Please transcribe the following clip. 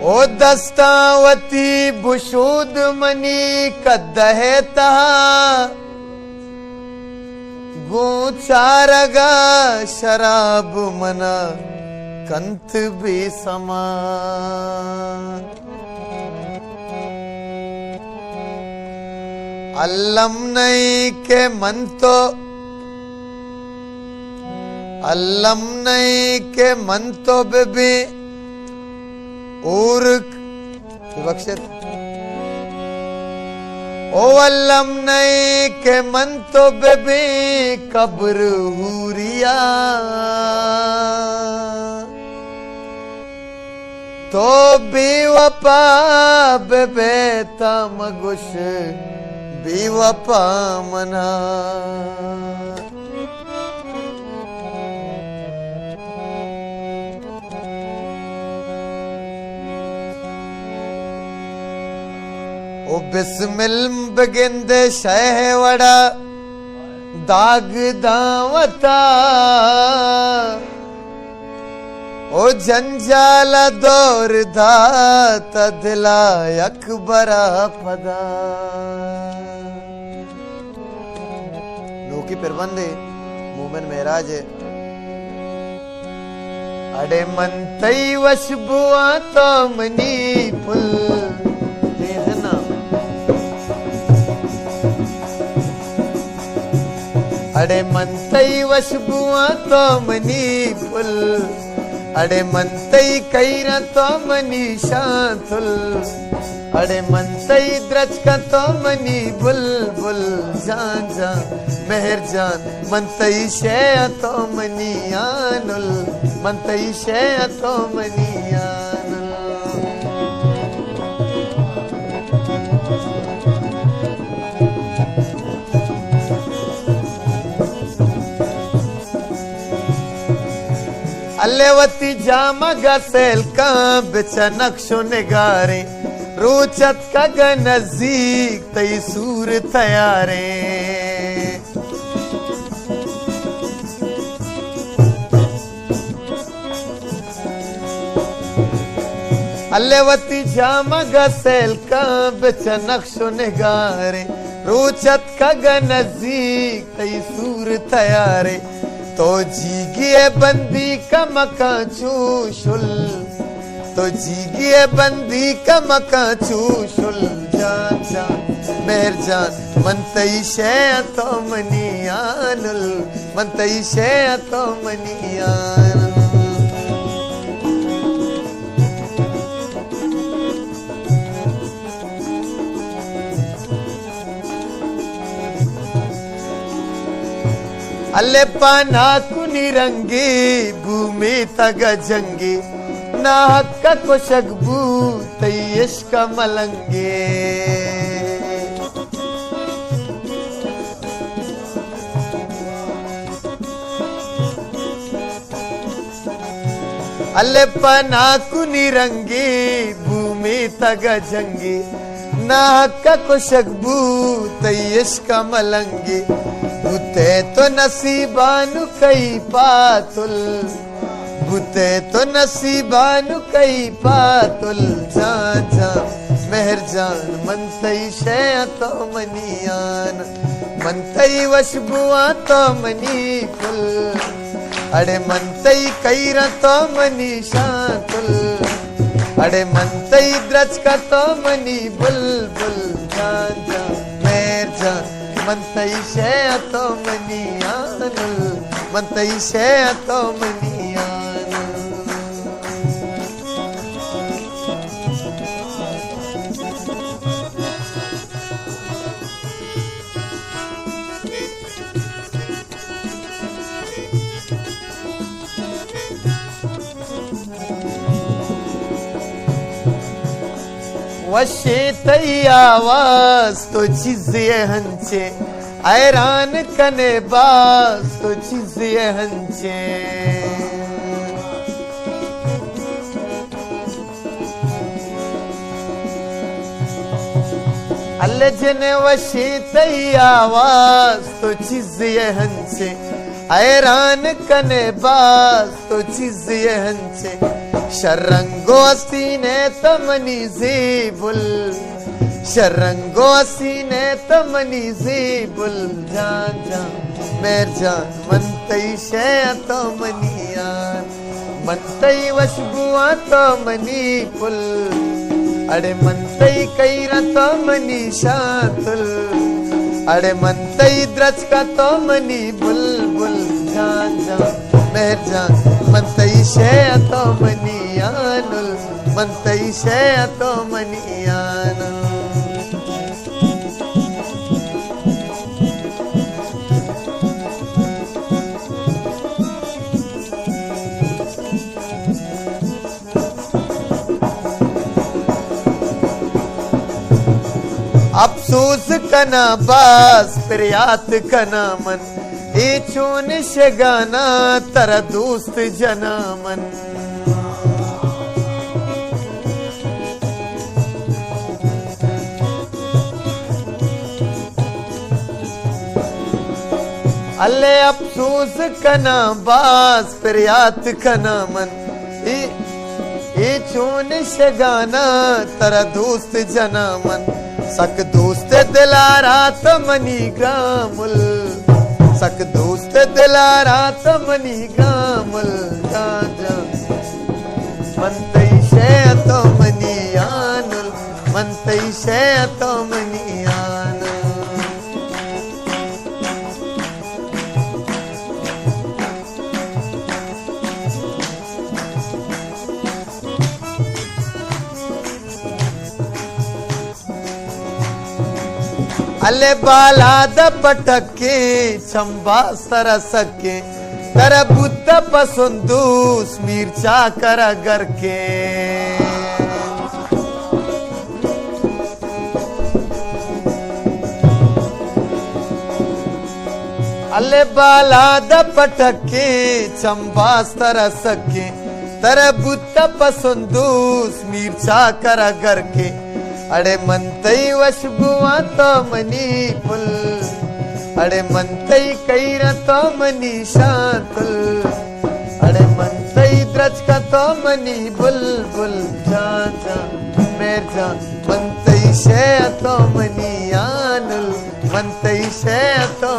ओ दस्तावती बुशूद money कदहता गूचारगा शराब मना कंत भी समा अल्लम नहीं के मन तो अल्लम नहीं के मन तो बेबी और विवक्षित ओ अल्लम नहीं के मन तो बेबी कब्र हुरिया तो बेवफा बेबे तमगुश बेवफा मना ओ बिस्मिल बगिंद शहवड़ा दाग दावता ओ जंजाल दौर दात दिला अकबरा पदा लोकी पिरबंदे मोमिन मेराज अड़े मन तई वशबुआ तो मनी पुल देखना अड़े मन तई वशबुआ तो मनी पुल अड़े मन तई कैरा तो मनी शांतुल अड़े मन तई द्रज का तो मनी बुलबुल जान जान मेहर जान मन तई शय तो मनी आनुल मन तई शय तो मनी आनुल अल्लेवती जामा गसेल का बिचा नक्शो निगारे रोचत का नज़दीक तई सूर तैयारे अल्लेवती जामा गसेल का बिचा नक्शो निगारे रोचत का नज़दीक तई सूर तैयारे तो जीगिए बंदी का मका चूशुल तो जीगिए बंदी का मका चूशुल जान जान मेहर जान मन तई शय तो मनियानुल मन तई शय तो मनियानुल अल्ले पाना कुनी रंगी भूमि तग जंगी ना हक्का को शगबू तयश का मलंगे अल्ले पाना कुनी रंगी भूमि तग जंगी ना हक्का को शगबू तयश का मलंगे बुते तो नसीबानु कई पातुल बुते तो नसीबानु कई पातुल जान जान मेहर जान मन तई शय तो मनियान मन तई वशबुआ तो मनी कुल अड़े मन तई कैरा तो मनी शांतुल अड़े मन तई द्रज का तो मनी बुलबुल जान जान मेहर जान मन तई शय तो मनियानुल मन तई शय तो मनियानुल वशे तई आवाज तो चीज़े हंचे ऐरान कने बास तो चीज़े हंचे अल्ले जने वशे तई आवाज तो चीज़े हंचे ऐरान कने बास तो चीज़े हंचे शरंगो असीने तमनी ज़ेबुल शरंगो असीने तमनी ज़ेबुल जान जान मेर जान मनतई शय तो मनियान मनतई वशबुआ तो मनी पुल अड़े मनतई कैरा तो मनी शातुल अड़े मनतई द्रच का तो मनी बुलबुल जान जान मेर जान मनतई शय तो मनियानुल मनतई शय तो मनियानुल अफसोस कना बास प्रियात कना मन ए चोन शगाना तरा दोस्त जना मन अल्ले अफसोस कना बास प्रियात कना मन ए चोन शगाना तरा दोस्त जना मन सक दोस्त दिलारा तमनी गामुल सक दोस्त दिलारा तमनी गामुल जाजा मनतई शय तो मनियानुल मनतई शय तो मनियानुल अले बाला द पटके चंबा सरसके तर बुद्ध पसंदूस मिर्चा कर घर के अले बाला द पटके चंबा सरसके तर बुद्ध पसंदूस मिर्चा कर घर के अड़े मनतई वशबुआ तो मनी पुल अड़े मनतई कैरा तो मनी शातुल अड़े मनतई द्रच का तो मनी बुलबुल जान जान मेर जान मनतई शय तो मनियानुल मनतई शय तो